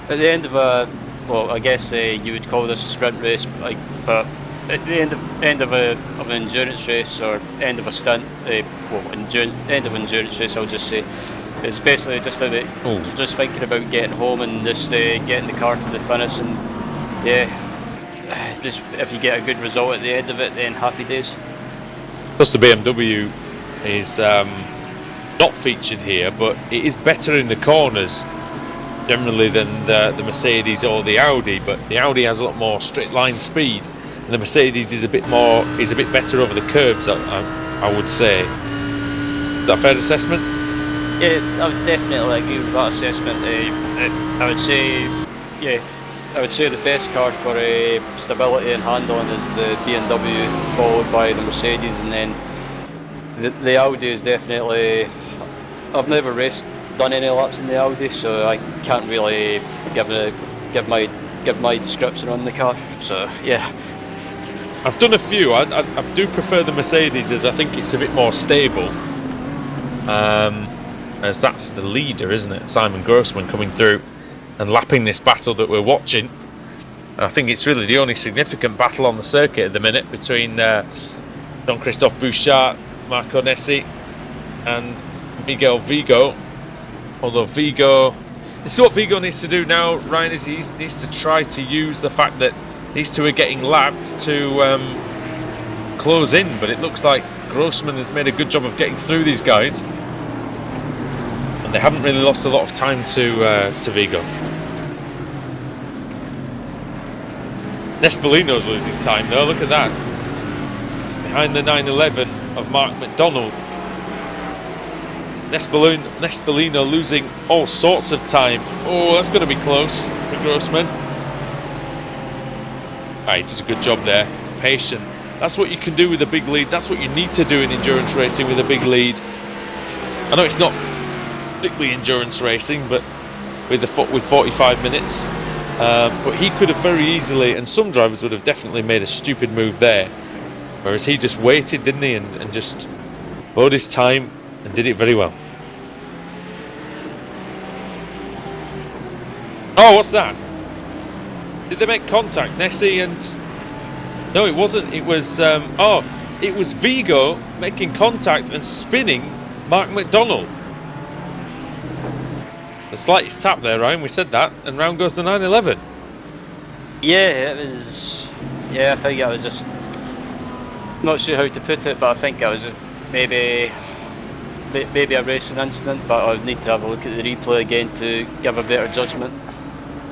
At the end of well, I guess you would call this a sprint race, but at the end of an endurance race or end of a stint, end of endurance race, I'll just say, it's basically just that you're just thinking about getting home and just getting the car to the finish, and yeah, just if you get a good result at the end of it, then happy days. Plus the BMW is not featured here, but it is better in the corners generally than the Mercedes or the Audi, but the Audi has a lot more straight line speed, and the Mercedes is a bit better over the curbs, I would say. Is that a fair assessment? Yeah, I would definitely agree with that assessment. I would say the best car for stability and handling is the BMW, followed by the Mercedes, and then the Audi is definitely. I've never done any laps in the Audi, so I can't really give my description on the car. So yeah, I've done a few. I do prefer the Mercedes, as I think it's a bit more stable. As that's the leader, isn't it? Simon Grossman coming through and lapping this battle that we're watching. And I think it's really the only significant battle on the circuit at the minute between Jean-Christophe Bouchard, Marco Nessi and Miguel Vigo. Although Vigo, this is what Vigo needs to do now, Ryan, is he needs to try to use the fact that these two are getting lapped to close in, but it looks like Grossman has made a good job of getting through these guys. They haven't really lost a lot of time to Vigo. Nespolino's losing time though, look at that. Behind the 911 of Mark McDonald. Nespolino losing all sorts of time. Oh, that's going to be close for Grossman. He did a good job there. Patient. That's what you can do with a big lead. That's what you need to do in endurance racing with a big lead. I know it's not particularly endurance racing, but with 45 minutes, but he could have very easily, and some drivers would have definitely made a stupid move there, whereas he just waited, didn't he, and just bought his time and did it very well. Oh, what's that? Did they make contact, Nessie and... No, it wasn't. It was it was Vigo making contact and spinning Mark McDonald. The slightest tap there, Ryan, we said that, and round goes the 911. Yeah, it was. Yeah, I think I was just not sure how to put it, but I think I was just maybe a racing incident, but I'll need to have a look at the replay again to give a better judgment.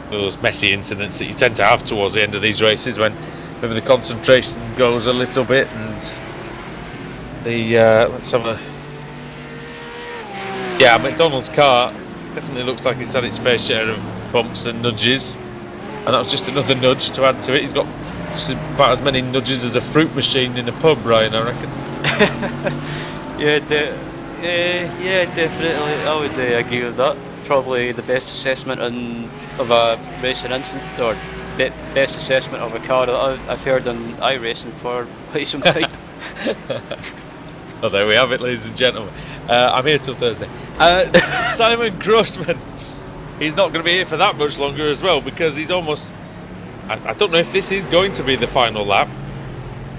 Those messy incidents that you tend to have towards the end of these races when maybe the concentration goes a little bit, and the let's have a. Yeah, McDonald's car definitely looks like it's had its fair share of bumps and nudges, and that was just another nudge to add to it. He's got just about as many nudges as a fruit machine in a pub, Ryan, I reckon. yeah, definitely. I would agree with that. Probably the best assessment of a racing incident, or best assessment of a car that I've heard on iRacing for quite some time. Well, there we have it, ladies and gentlemen. I'm here till Thursday. Simon Grossman, he's not going to be here for that much longer as well, because he's almost... I don't know if this is going to be the final lap.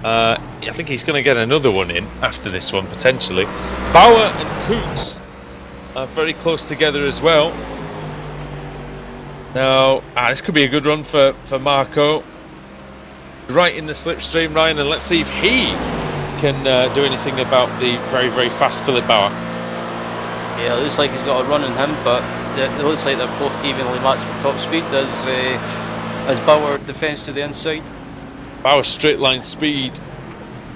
I think he's going to get another one in after this one, potentially. Bauer and Coots are very close together as well. Now, this could be a good run for Marco. Right in the slipstream, Ryan, and let's see if he can do anything about the very, very fast Philip Bauer. Yeah, it looks like he's got a run in him, but it looks like they're both evenly matched for top speed as Bauer defends to the inside. Bauer's straight line speed,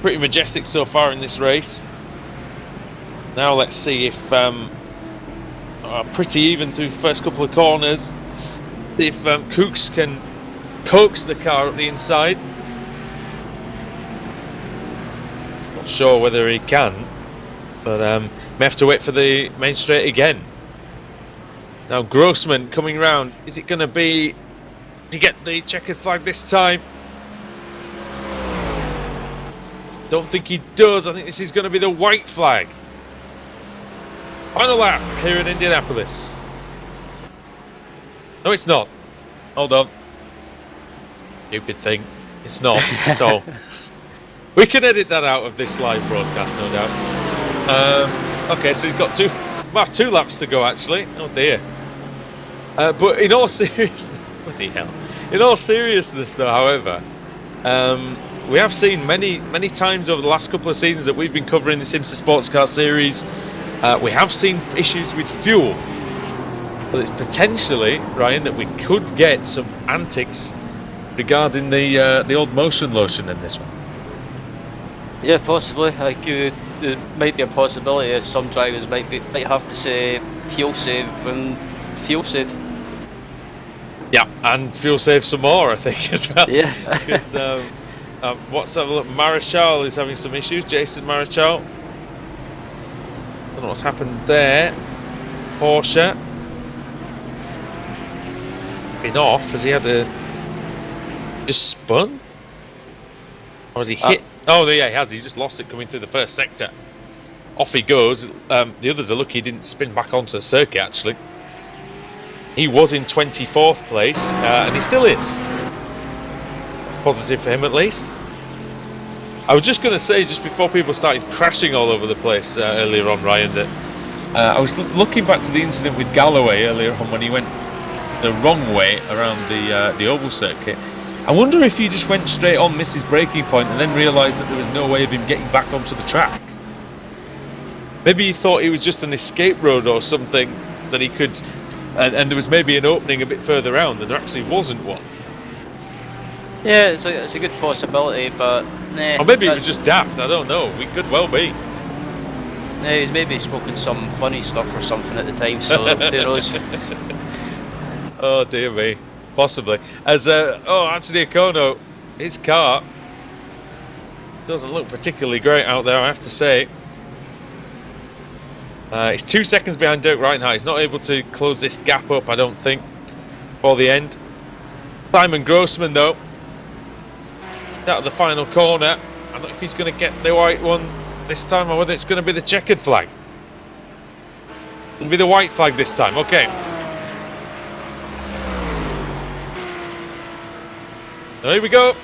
pretty majestic so far in this race. Now let's see if pretty even through the first couple of corners. See if Cooks can coax the car up the inside. Not sure whether he can, but may have to wait for the main straight again. Now Grossman coming round. Is it going to be to get the checkered flag this time? Don't think he does. I think this is going to be the white flag. Final lap here in Indianapolis. No, it's not. Hold on. Stupid thing. It's not at all. We can edit that out of this live broadcast, no doubt. Okay, so he's got two laps to go actually. Oh dear. But in all seriousness, bloody hell. In all seriousness, though, however, we have seen many times over the last couple of seasons that we've been covering this IMSA Sportscar Series. We have seen issues with fuel. But it's potentially, Ryan, that we could get some antics regarding the old motion lotion in this one. Yeah, possibly. There might be a possibility that some drivers might have to say fuel save and fuel save. Yeah, and fuel save some more, I think, as well. Yeah. Because what's have a look? Marichal is having some issues. Jason Marichal. Don't know what's happened there. Porsche been off. Has he had a just spun? Or has he hit? Oh, yeah, he has. He's just lost it coming through the first sector. Off he goes. The others are lucky he didn't spin back onto the circuit, actually. He was in 24th place, and he still is. That's positive for him, at least. I was just going to say, just before people started crashing all over the place earlier on, Ryan, that I was looking back to the incident with Galloway earlier on when he went the wrong way around the oval circuit. I wonder if he just went straight on, missed his braking point, and then realised that there was no way of him getting back onto the track. Maybe he thought it was just an escape road or something that he could, and there was maybe an opening a bit further around, and there actually wasn't one. Yeah, it's a good possibility, but nah. Or maybe it was just daft. I don't know. We could well be. Nah, he's maybe spoken some funny stuff or something at the time, so who knows. Oh dear me, possibly. As Anthony Okono, his car doesn't look particularly great out there, I have to say. He's 2 seconds behind Dirk Reinhardt. He's not able to close this gap up, I don't think, for the end. Simon Grossman, though, out of the final corner. I don't know if he's going to get the white one this time or whether it's going to be the checkered flag. It'll be the white flag this time. Okay. So here we go.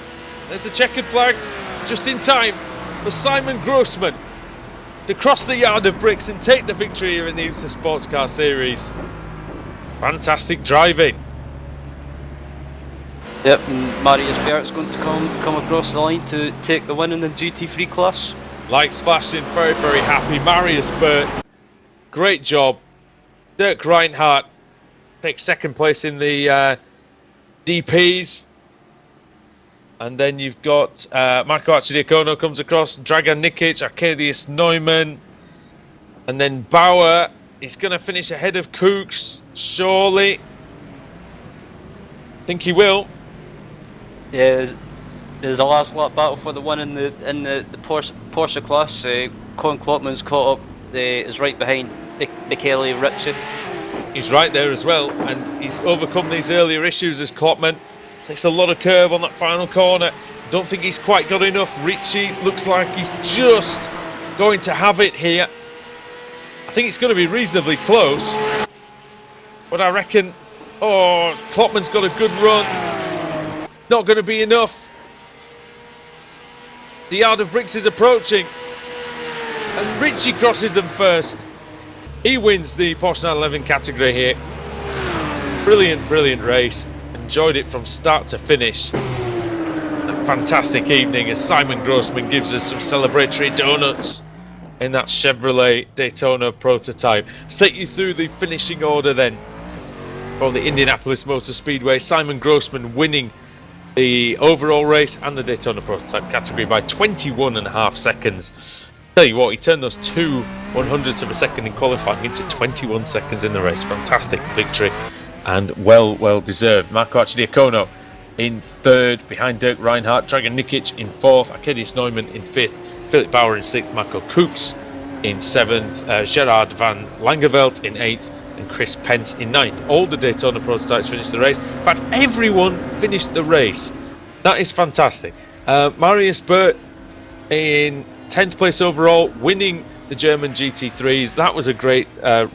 There's the checkered flag, just in time for Simon Grossman to cross the yard of bricks and take the victory here in the IMSA Sportscar Series. Fantastic driving. Yep, and Marius Bert's going to come across the line to take the win in the GT3 class. Lights flashing, very, very happy. Marius Bert, great job. Dirk Reinhardt takes second place in the DPs. And then you've got Marco Arcidiacono comes across, Dragan Nikic, Arkadiusz Neumann. And then Bauer is going to finish ahead of Cooks, surely. I think he will. Yeah, there's a last lap battle for the win in the Porsche class. Colin Klopman's caught up, is right behind Michele Ricci. He's right there as well, and he's overcome these earlier issues as Klopman takes a lot of curve on that final corner. Don't think he's quite got enough. Ricci looks like he's just going to have it here. I think it's going to be reasonably close, but I reckon, Klopman's got a good run. Not going to be enough. The yard of bricks is approaching, and Ricci crosses them first. He wins the Porsche 911 category here. brilliant race. Enjoyed it from start to finish. A fantastic evening as Simon Grossman gives us some celebratory donuts in that Chevrolet Daytona prototype. Let's take you through the finishing order then for the Indianapolis Motor Speedway. Simon Grossman winning the overall race and the Daytona prototype category by 21.5 seconds. Tell you what, he turned those 2 100ths of a second in qualifying into 21 seconds in the race. Fantastic victory and well deserved. Marco Accidiacono in third behind Dirk Reinhardt, Dragan Nikic in fourth, Arkadiusz Neumann in fifth, Philip Bauer in sixth, Marco Koops in seventh, Gerard van Langeveld in eighth, and Chris Pence in ninth. All the Daytona prototypes finished the race. In fact, everyone finished the race. That is fantastic. Marius Burt in 10th place overall, winning the German GT3s. That was a great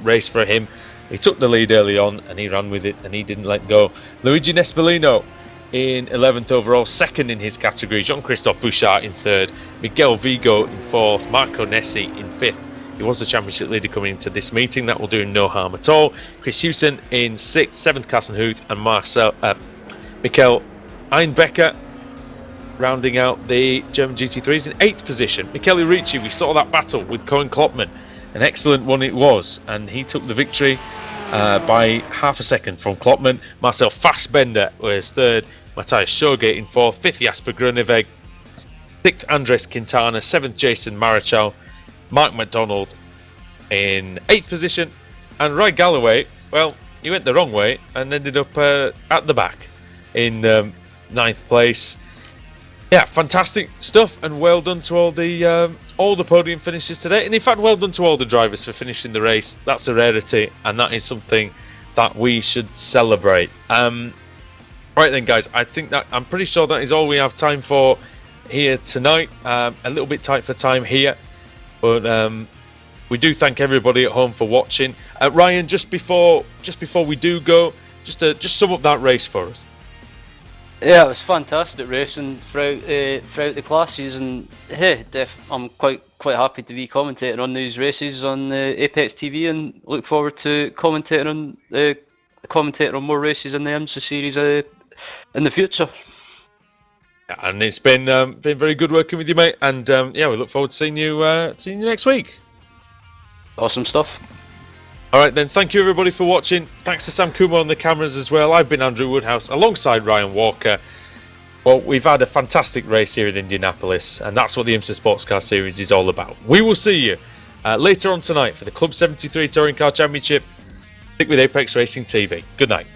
race for him. He took the lead early on and he ran with it and he didn't let go. Luigi Nespolino in 11th overall, second in his category. Jean-Christophe Bouchard in third, Miguel Vigo in fourth, Marco Nessi in fifth. He was the championship leader coming into this meeting. That will do him no harm at all. Chris Hewson in sixth, seventh Carsten Huth, and Michael Einbecker rounding out the German GT3s in eighth position. Michele Ricci, we saw that battle with Cohen Klopman. An excellent one it was, and he took the victory by half a second from Klopman. Marcel Fassbender was third, Matthias Shogate in fourth, fifth Jasper Gruneweg, sixth Andres Quintana, seventh Jason Marichal, Mark McDonald in eighth position, and Ry Galloway, well, he went the wrong way and ended up at the back in ninth place. Yeah, fantastic stuff, and well done to all the podium finishes today, and in fact well done to all the drivers for finishing the race. That's a rarity, and that is something that we should celebrate. Right then guys, I'm pretty sure that is all we have time for here tonight. A little bit tight for time here, but we do thank everybody at home for watching. Ryan, just before we do go, just sum up that race for us. Yeah, it was fantastic racing throughout the classes, and I'm quite happy to be commentating on these races on Apex TV, and look forward to commentating on more races in the IMSA series in the future. And it's been very good working with you, mate. And yeah, we look forward to seeing you next week. Awesome stuff. All right then, thank you everybody for watching. Thanks to Sam Kumar on the cameras as well. I've been Andrew Woodhouse alongside Ryan Walker. Well, we've had a fantastic race here in Indianapolis, and that's what the IMSA Sportscar Series is all about. We will see you later on tonight for the Club 73 Touring Car Championship. Stick with Apex Racing TV. Good night.